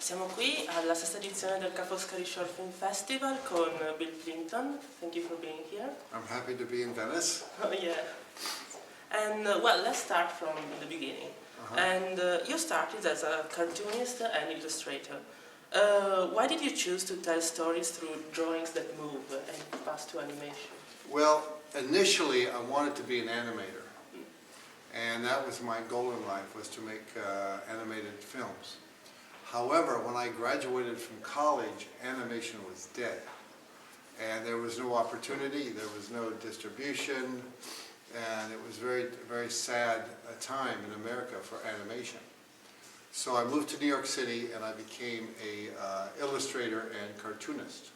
Siamo qui alla sesta edizione del Ca' Foscari Short Film Festival con Bill Plympton. Thank you for being here. I'm happy to be in Venice. Oh yeah. And well, let's start from the beginning. And you started as a cartoonist and illustrator. Why did you choose to tell stories through drawings that move and pass to animation? Well, initially I wanted to be an animator. And that was my goal in life, was to make animated films. However, when I graduated from college, animation was dead. And there was no opportunity, there was no distribution, and it was very sad a time in America for animation. So I moved to New York City and I became a illustrator and cartoonist.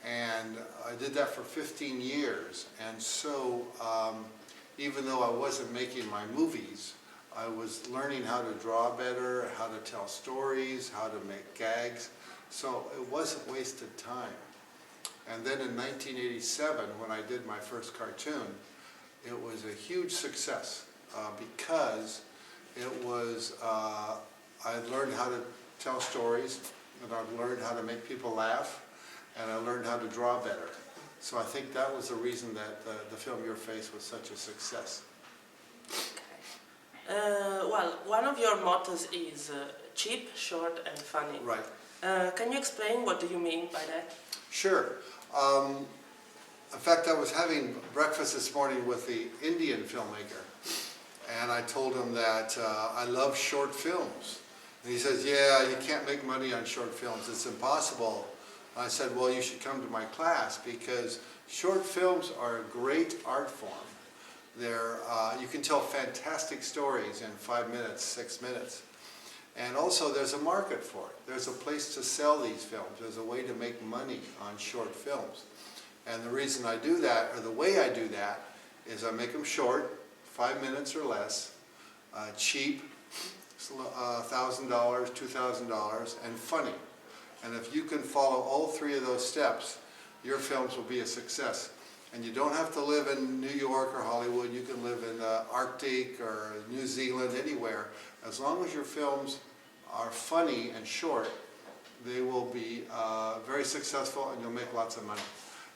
And I did that for 15 years. And so even though I wasn't making my movies, I was learning how to draw better, how to tell stories, how to make gags. So it wasn't wasted time. And then in 1987, when I did my first cartoon, it was a huge success because it was, I learned how to tell stories, and I learned how to make people laugh, and I learned how to draw better. So I think that was the reason that the film Your Face was such a success. Well, one of your mottos is cheap, short and funny. Right. Can you explain what do you mean by that? Sure. In fact, I was having breakfast this morning with the Indian filmmaker, and I told him that I love short films. And he says, yeah, you can't make money on short films, it's impossible. I said, well, you should come to my class because short films are a great art form. They're, you can tell fantastic stories in 5 minutes, 6 minutes. And also there's a market for it. There's a place to sell these films. There's a way to make money on short films. And the reason I do that, or the way I do that, is I make them short, 5 minutes or less, cheap, $1,000, $2,000, and funny. And if you can follow all three of those steps, your films will be a success. And you don't have to live in New York or Hollywood. You can live in the Arctic or New Zealand, anywhere. As long as your films are funny and short, they will be very successful and you'll make lots of money.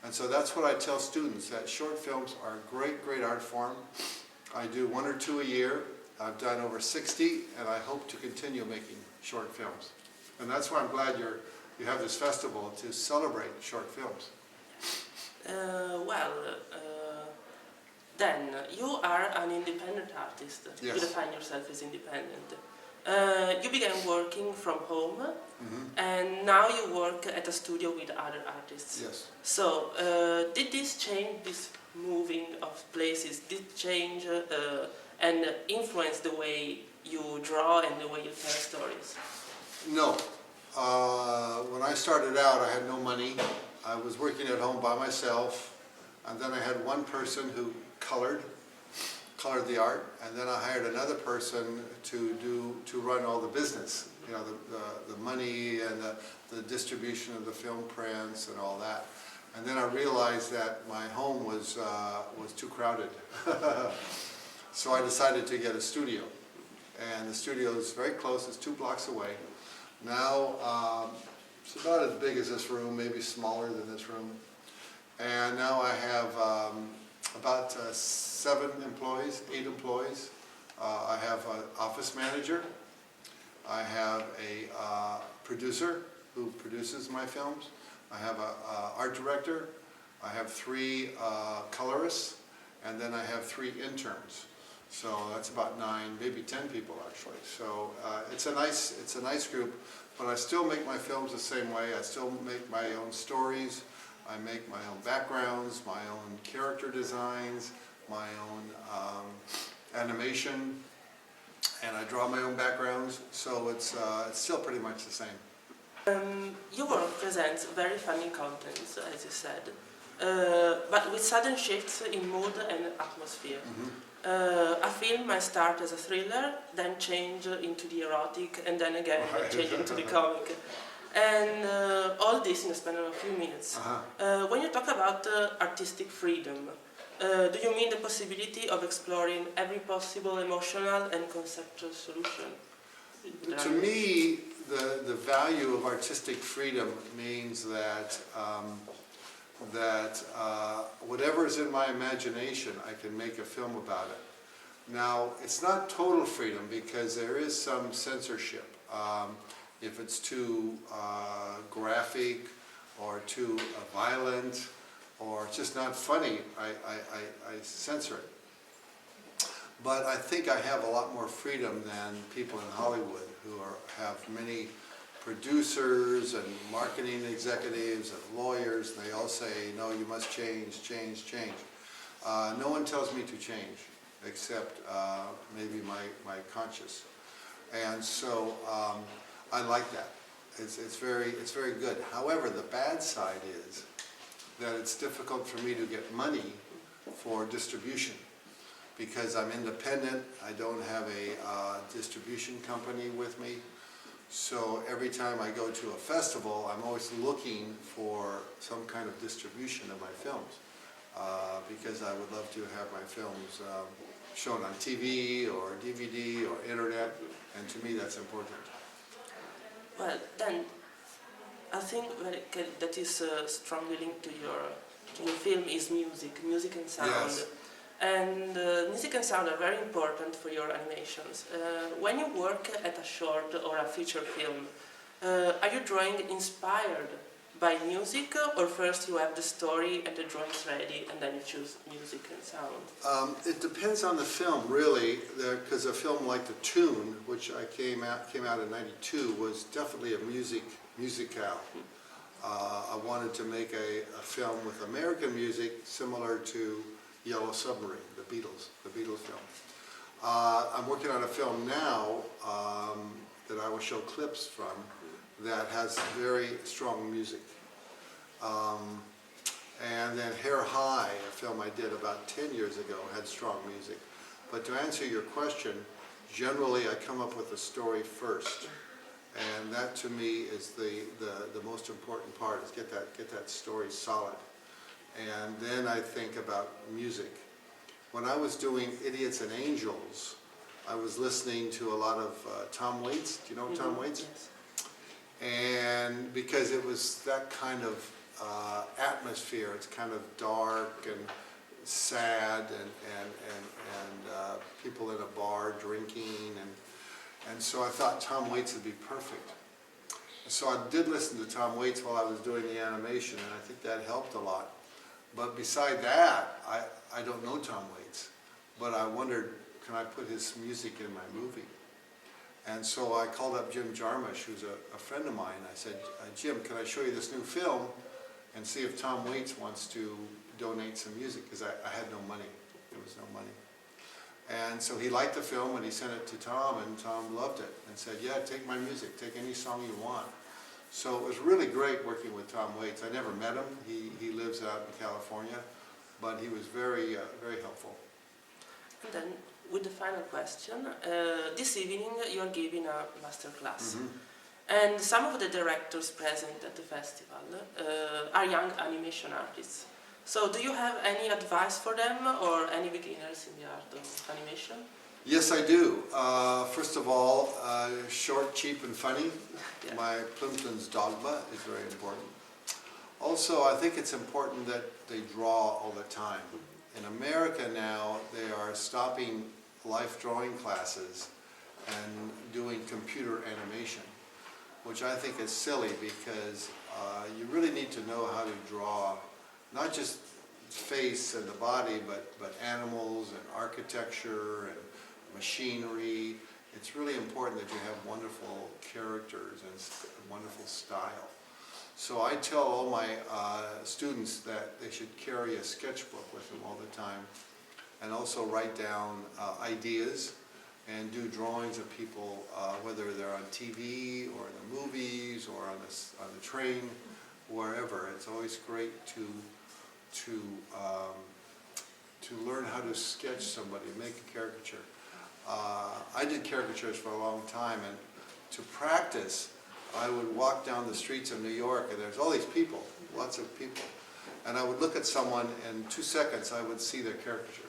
And so that's what I tell students, that short films are a great, great art form. I do 1 or 2 a year. I've done over 60, and I hope to continue making short films. And that's why I'm glad you have this festival to celebrate short films. Then you are an independent artist. Yes. You define yourself as independent. You began working from home, and now you work at a studio with other artists. Yes. So, did this change, this moving of places, did change and influence the way you draw and the way you tell stories? No. When I started out, I had no money. I was working at home by myself, and then I had one person who colored the art, and then I hired another person to run all the business, you know, the money and the distribution of the film prints and all that. And then I realized that my home was too crowded. So I decided to get a studio, and the studio is very close, it's 2 blocks away. Now it's about as big as this room, maybe smaller than this room. And now I have about 7 employees, 8 employees. I have an office manager. I have a producer who produces my films. I have an art director. I have 3 colorists, and then I have 3 interns. So that's about 9, maybe 10 people actually. So it's a nice group, but I still make my films the same way. I still make my own stories. I make my own backgrounds, my own character designs, my own animation, and I draw my own backgrounds. So it's still pretty much the same. Your work presents very funny content, as you said, but with sudden shifts in mood and atmosphere. A film might start as a thriller, then change into the erotic, and then again change into the comic. And all this in a span of a few minutes. When you talk about artistic freedom, do you mean the possibility of exploring every possible emotional and conceptual solution? To me, the value of artistic freedom means that whatever is in my imagination, I can make a film about it. Now, it's not total freedom because there is some censorship. If it's too graphic or too violent or it's just not funny, I censor it. But I think I have a lot more freedom than people in Hollywood who have many producers and marketing executives and lawyers. They all say, no, you must change, change, change. No one tells me to change except maybe my conscience. And so I like that. It's very good. However, the bad side is that it's difficult for me to get money for distribution because I'm independent. I don't have a distribution company with me. So every time I go to a festival, I'm always looking for some kind of distribution of my films because I would love to have my films shown on TV or DVD or internet, and to me that's important. Well, then, I think that is strongly linked to your film is music and sound. Yes. And music and sound are very important for your animations. When you work at a short or a feature film, are you drawing inspired by music, or first you have the story and the drawings ready and then you choose music and sound? It depends on the film, really, because a film like The Tune, which came out in '92, was definitely a musicale. I wanted to make a film with American music similar to Yellow Submarine, the Beatles film. I'm working on a film now that I will show clips from that has very strong music. And then Hair High, a film I did about 10 years ago, had strong music. But to answer your question, generally I come up with a story first. And that to me is the most important part, is get that story solid. And then I think about music. When I was doing Idiots and Angels, I was listening to a lot of Tom Waits. Do you know Tom Waits? Yes. And because it was that kind of atmosphere, it's kind of dark and sad and people in a bar drinking, and so I thought Tom Waits would be perfect. So I did listen to Tom Waits while I was doing the animation, and I think that helped a lot. But beside that, I don't know Tom Waits, but I wondered, can I put his music in my movie? And so I called up Jim Jarmusch, who's a friend of mine. I said, Jim, can I show you this new film and see if Tom Waits wants to donate some music? Because I had no money. There was no money. And so he liked the film and he sent it to Tom, and Tom loved it and said, yeah, take my music, take any song you want. So it was really great working with Tom Waits. I never met him. He lives out in California, but he was very, very helpful. And then, with the final question, this evening you are giving a master class. And some of the directors present at the festival are young animation artists. So do you have any advice for them or any beginners in the art of animation? Yes, I do. First of all, short, cheap, and funny. Yeah. My Plympton's dogma is very important. Also, I think it's important that they draw all the time. In America now, they are stopping life drawing classes and doing computer animation, which I think is silly because you really need to know how to draw not just face and the body, but animals and architecture and machinery. It's really important that you have wonderful characters and wonderful style. So I tell all my students that they should carry a sketchbook with them all the time, and also write down ideas and do drawings of people, whether they're on TV or in the movies or on the train, wherever. It's always great to learn how to sketch somebody, make a caricature. I did caricatures for a long time, and to practice, I would walk down the streets of New York, and there's all these people, lots of people, and I would look at someone, and in 2 seconds I would see their caricature.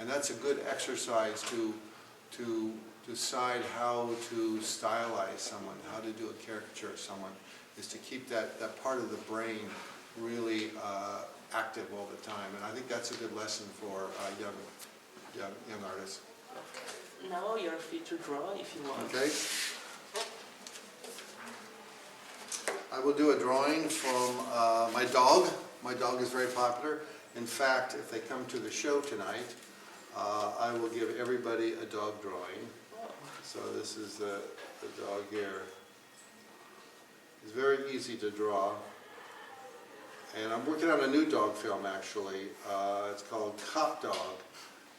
And that's a good exercise to decide how to stylize someone, how to do a caricature of someone, is to keep that part of the brain really active all the time. And I think that's a good lesson for young artists. Okay. Now you're free to draw if you want. Okay. I will do a drawing from my dog. My dog is very popular. In fact, if they come to the show tonight, I will give everybody a dog drawing. So this is the dog here. It's very easy to draw. And I'm working on a new dog film, actually. It's called Cop Dog.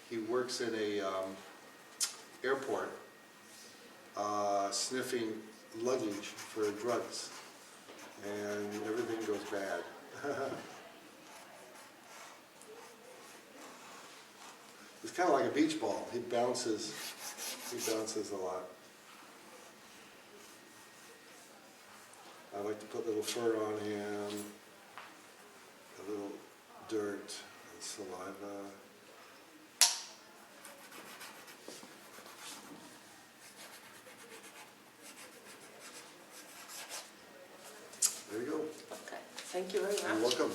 He works in a airport sniffing luggage for drugs. And everything goes bad. It's kind of like a beach ball. He bounces a lot. I like to put little fur on him, a little dirt and saliva. There you go. Okay. Thank you very much. You're welcome.